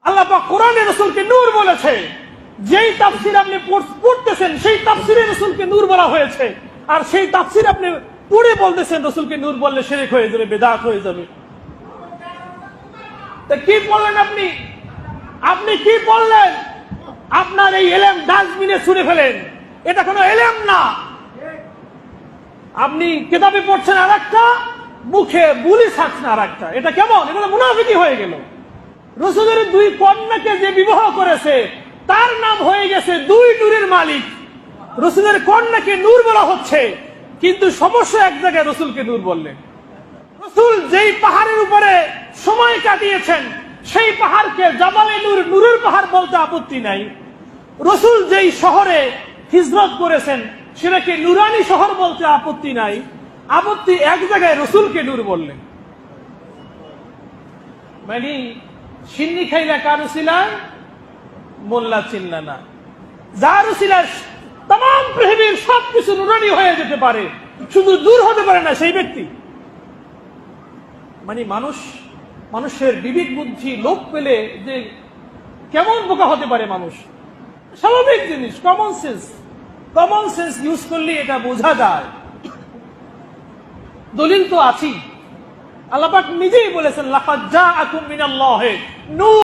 আল্লাহ পাক কোরআনে রাসূলকে নূর বলেছে, যেই তাফসীর আপনি পড়তেছেন সেই তাফসীরে রাসূলকে নূর বলা হয়েছে, আর সেই তাফসীর আপনি পড়ে বলতেছেন রাসূলকে নূর বললে শিরক হয়ে যাবে, বিদআত হয়ে যাবে। তা কি বললেন আপনি? আপনি কি বললেন? আপনার এই ইলম ডাস্টবিনে ছুঁড়ে ফেলেন, এটা কোনো ইলম না। আপনি কিতাবে পড়ছেন আরেকটা, মুখে বুলি ছাড়ছেন আরেকটা, এটা কেমন? এটা মুনাফিকি হয়ে গেল। রাসূলের দুই কন্যাকে যে বিবাহ করেছে তার নাম হয়ে গেছে দুই নূরের মালিক। রাসূলের কন্যাকে নূর বলা হচ্ছে, কিন্তু সমস্যা এক জায়গায় রাসূলকে নূর বললেন। রাসূল যেই পাহাড়ের উপরে সময় কাটিয়েছেন সেই পাহাড়কে জাবালে নূর, নূরের পাহাড় বলতে আপত্তি নাই। রাসূল যেই শহরে হিজরত করেছেন সেটাকে নুরানি শহর বলতে আপত্তি নাই। আপত্তি এক জায়গায় রাসূলকে নূর বললেন। মানে সিন্নি খাইলা কার উসিলায় মোল্লা চিল্লা না, যার উসিলায় তাম পৃথিবীর সবকিছু নুরানি হয়ে যেতে পারে, শুধু দূর হতে পারে না সেই ব্যক্তি। মানে মানুষের বিবেক বুদ্ধি লোপ পেলে যে কেমন বোকা হতে পারে মানুষ, স্বাভাবিক জিনিস। কমন সেন্স ইউজ করলে এটা বোঝা যায়। দলিল তো আছেই, আল্লাহ পাক নিজেই বলেছেন লাকাদ জাআকুম মিনাল্লাহি নূর।